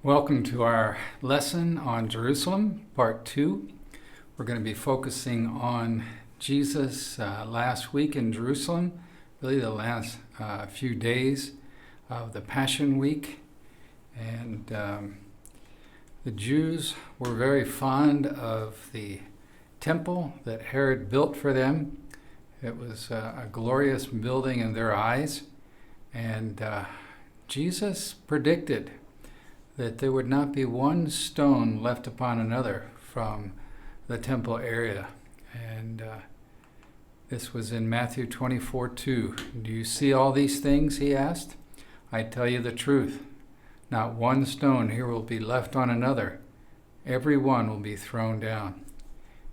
Welcome to our lesson on Jerusalem, part 2. We're going to be focusing on Jesus last week in Jerusalem, really the last few days of the Passion Week. And the Jews were very fond of the temple that Herod built for them. It was a glorious building in their eyes. And Jesus predicted that there would not be one stone left upon another from the temple area. And this was in Matthew 24:2. Do you see all these things, he asked? I tell you the truth. Not one stone here will be left on another. Every one will be thrown down.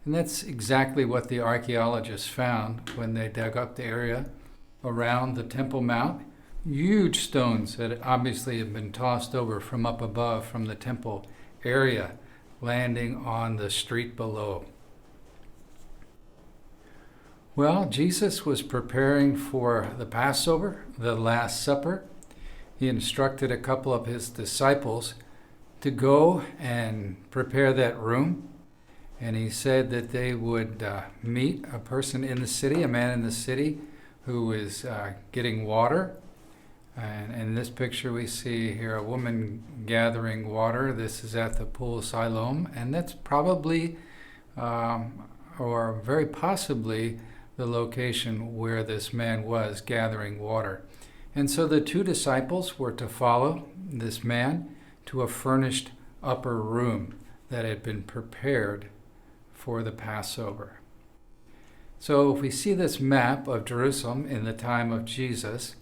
And that's exactly what the archaeologists found when they dug up the area around the Temple Mount. Huge stones that obviously have been tossed over from up above from the temple area, landing on the street below. Well, Jesus was preparing for the Passover, the Last Supper. He instructed a couple of his disciples to go and prepare that room. And he said that they would meet a person in the city, a man in the city who is getting water. And in this picture we see here a woman gathering water. This is at the Pool of Siloam, and that's probably, or very possibly, the location where this man was gathering water. And so the two disciples were to follow this man to a furnished upper room that had been prepared for the Passover. So if we see this map of Jerusalem in the time of Jesus,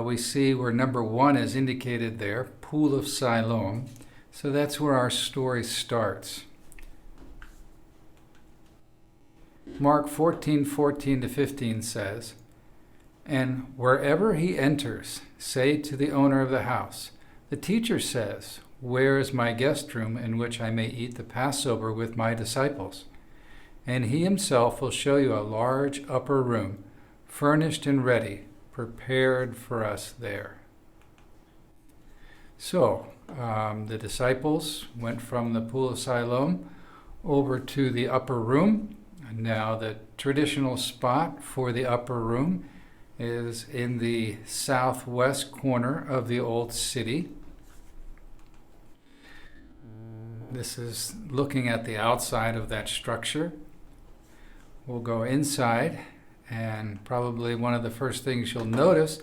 we see where number 1 is indicated there, Pool of Siloam. So that's where our story starts. Mark 14:14-15 says, And wherever he enters, say to the owner of the house, The teacher says, Where is my guest room in which I may eat the Passover with my disciples? And he himself will show you a large upper room, furnished and ready, prepared for us there. So, the disciples went from the Pool of Siloam over to the upper room. Now, the traditional spot for the upper room is in the southwest corner of the old city. This is looking at the outside of that structure. We'll go inside. And probably one of the first things you'll notice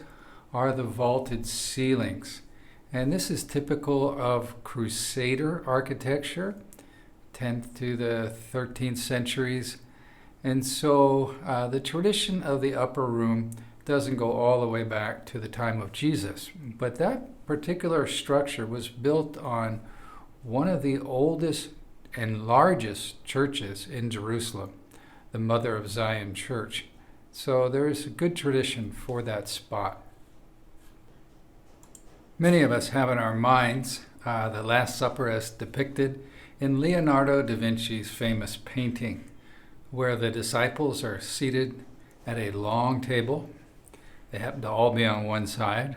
are the vaulted ceilings. And this is typical of Crusader architecture, 10th to the 13th centuries. And so the tradition of the upper room doesn't go all the way back to the time of Jesus. But that particular structure was built on one of the oldest and largest churches in Jerusalem, the Mother of Zion Church. So there is a good tradition for that spot. Many of us have in our minds the Last Supper as depicted in Leonardo da Vinci's famous painting, where the disciples are seated at a long table. They happen to all be on one side,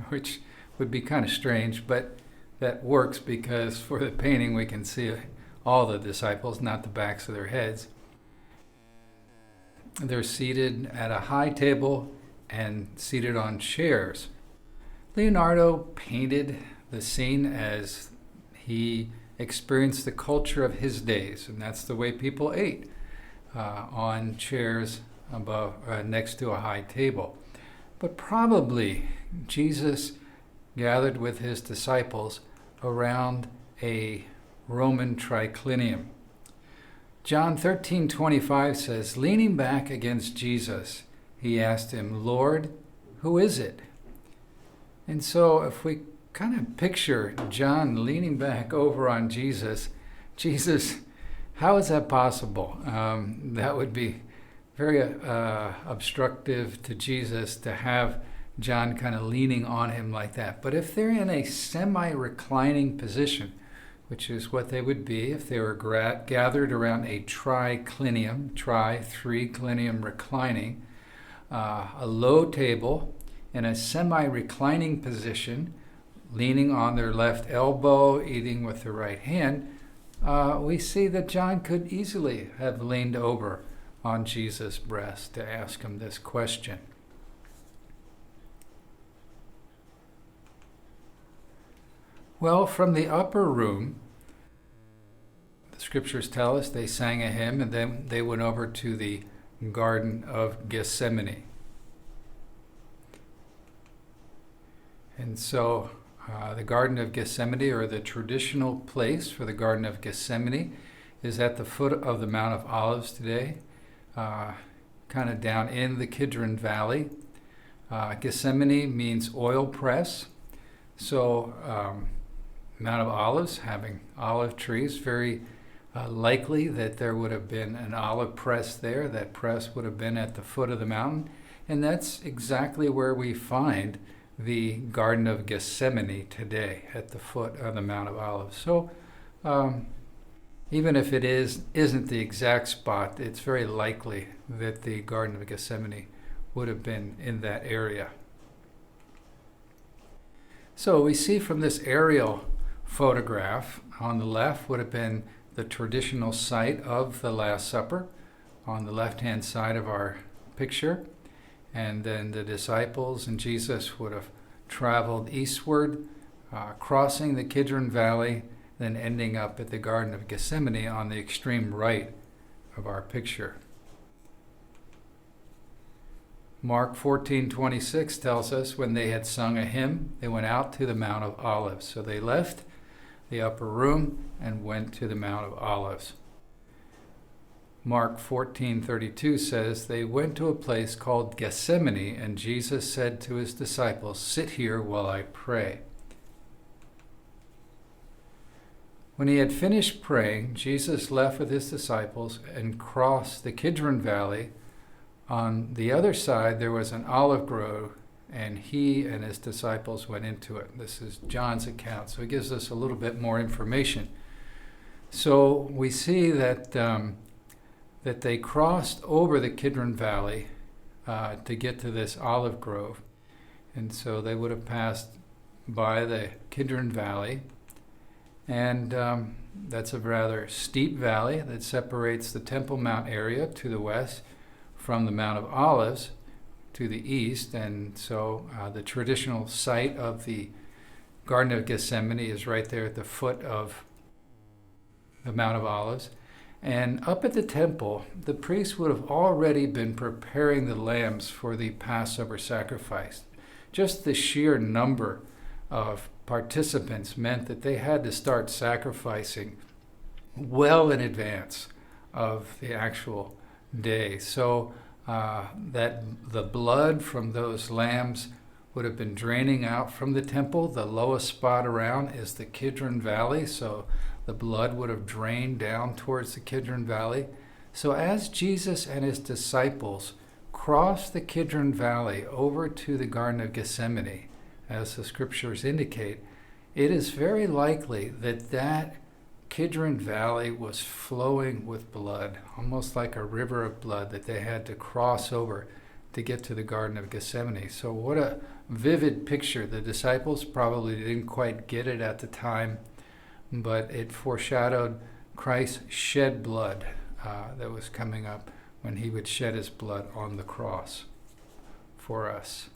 which would be kind of strange, but that works because for the painting we can see all the disciples, not the backs of their heads. They're seated at a high table and seated on chairs. Leonardo painted the scene as he experienced the culture of his days, and that's the way people ate, on chairs above, next to a high table. But probably Jesus gathered with his disciples around a Roman triclinium. John 13:25 says, Leaning back against Jesus, he asked him, Lord, who is it? And so if we kind of picture John leaning back over on Jesus, how is that possible? That would be very obstructive to Jesus to have John kind of leaning on him like that. But if they're in a semi-reclining position, which is what they would be if they were gathered around a triclinium, three-clinium reclining, a low table in a semi-reclining position, leaning on their left elbow, eating with their right hand, we see that John could easily have leaned over on Jesus' breast to ask him this question. Well, from the upper room, the scriptures tell us they sang a hymn, and then they went over to the Garden of Gethsemane. And so the Garden of Gethsemane, or the traditional place for the Garden of Gethsemane, is at the foot of the Mount of Olives today, kind of down in the Kidron Valley. Gethsemane means oil press. So Mount of Olives, having olive trees, very likely that there would have been an olive press there. That press would have been at the foot of the mountain. And that's exactly where we find the Garden of Gethsemane today, at the foot of the Mount of Olives. So even if it isn't the exact spot, it's very likely that the Garden of Gethsemane would have been in that area. So we see from this aerial photograph, on the left would have been the traditional site of the Last Supper, on the left-hand side of our picture. And then the disciples and Jesus would have traveled eastward, crossing the Kidron Valley, then ending up at the Garden of Gethsemane on the extreme right of our picture. Mark 14:26 tells us when they had sung a hymn, they went out to the Mount of Olives. So they left the upper room and went to the Mount of Olives. Mark 14:32 says, they went to a place called Gethsemane, and Jesus said to his disciples, sit here while I pray. When he had finished praying, Jesus left with his disciples and crossed the Kidron Valley. On the other side, there was an olive grove, and he and his disciples went into it. This is John's account, so it gives us a little bit more information. So we see that they crossed over the Kidron Valley to get to this olive grove. And so they would have passed by the Kidron Valley. And that's a rather steep valley that separates the Temple Mount area to the west from the Mount of Olives to the east. And so the traditional site of the Garden of Gethsemane is right there at the foot of the Mount of Olives. And up at the temple, the priests would have already been preparing the lambs for the Passover sacrifice. Just the sheer number of participants meant that they had to start sacrificing well in advance of the actual day. So that the blood from those lambs would have been draining out from the temple. The lowest spot around is the Kidron Valley, so the blood would have drained down towards the Kidron Valley. So as Jesus and his disciples crossed the Kidron Valley over to the Garden of Gethsemane, as the scriptures indicate, it is very likely that that Kidron Valley was flowing with blood, almost like a river of blood that they had to cross over to get to the Garden of Gethsemane. So what a vivid picture. The disciples probably didn't quite get it at the time, but it foreshadowed Christ's shed blood that was coming up when he would shed his blood on the cross for us.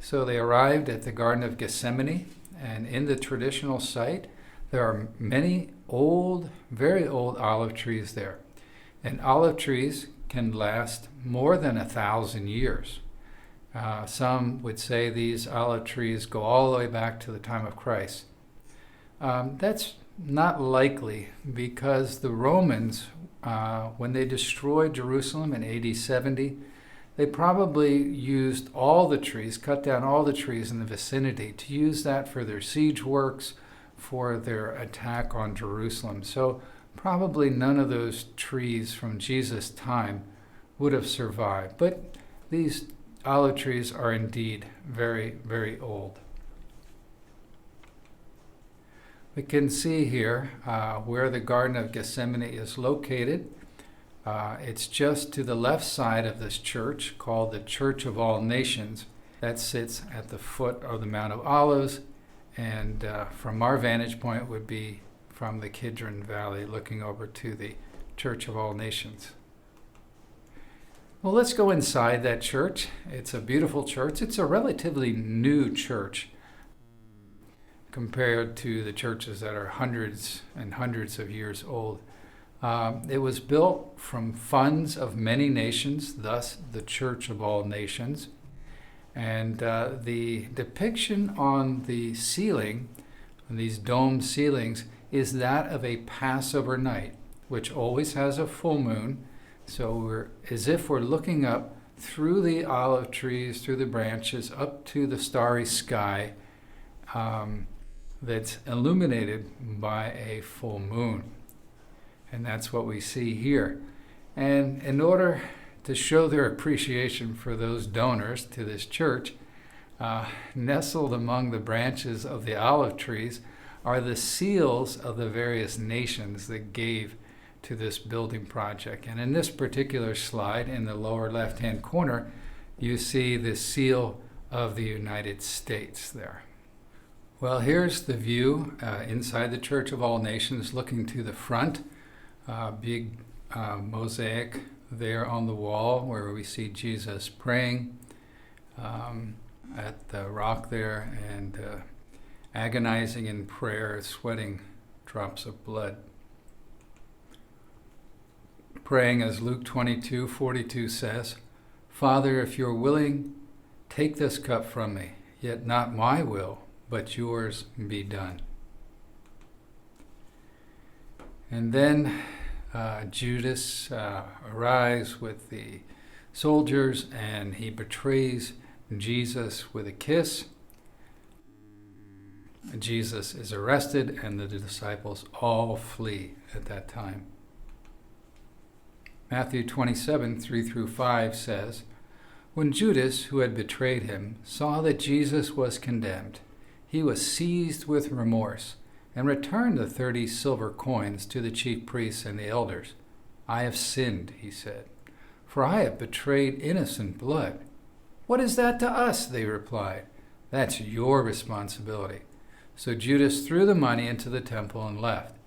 So they arrived at the Garden of Gethsemane, and in the traditional site, there are many old, very old olive trees there. And olive trees can last more than 1,000 years. Some would say these olive trees go all the way back to the time of Christ. That's not likely because the Romans, when they destroyed Jerusalem in AD 70, they probably used all the trees, cut down all the trees in the vicinity to use that for their siege works, for their attack on Jerusalem. So probably none of those trees from Jesus' time would have survived. But these olive trees are indeed very, very old. We can see here where the Garden of Gethsemane is located. It's just to the left side of this church called the Church of All Nations. that sits at the foot of the Mount of Olives, and from our vantage point would be from the Kidron Valley, looking over to the Church of All Nations. Well, let's go inside that church. It's a beautiful church. It's a relatively new church compared to the churches that are hundreds and hundreds of years old. It was built from funds of many nations, thus the Church of All Nations. And the depiction on the ceiling, on these dome ceilings, is that of a Passover night, which always has a full moon. So we're as if we're looking up through the olive trees, through the branches, up to the starry sky that's illuminated by a full moon. And that's what we see here. And in order to show their appreciation for those donors to this church, nestled among the branches of the olive trees are the seals of the various nations that gave to this building project. And in this particular slide, in the lower left-hand corner, you see the seal of the United States there. Well, here's the view inside the Church of All Nations, looking to the front. Big mosaic there on the wall where we see Jesus praying at the rock there and agonizing in prayer, sweating drops of blood. Praying as Luke 22:42 says, "Father, if you're willing, take this cup from me, yet not my will, but yours be done." And then Judas arrives with the soldiers, and he betrays Jesus with a kiss. Jesus is arrested, and the disciples all flee at that time. Matthew 27:3-5 says, "When Judas, who had betrayed him, saw that Jesus was condemned, he was seized with remorse and returned the 30 silver coins to the chief priests and the elders. 'I have sinned,' he said, 'for I have betrayed innocent blood.' 'What is that to us?' they replied. 'That's your responsibility.' So Judas threw the money into the temple and left.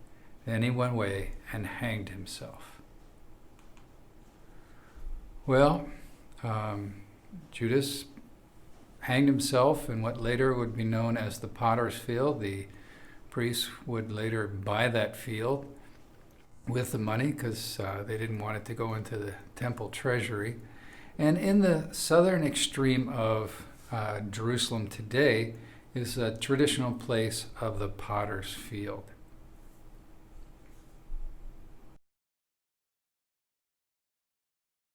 Then he went away and hanged himself." Well, Judas hanged himself in what later would be known as the Potter's Field. The priests would later buy that field with the money because they didn't want it to go into the temple treasury. And in the southern extreme of Jerusalem today is a traditional place of the Potter's Field.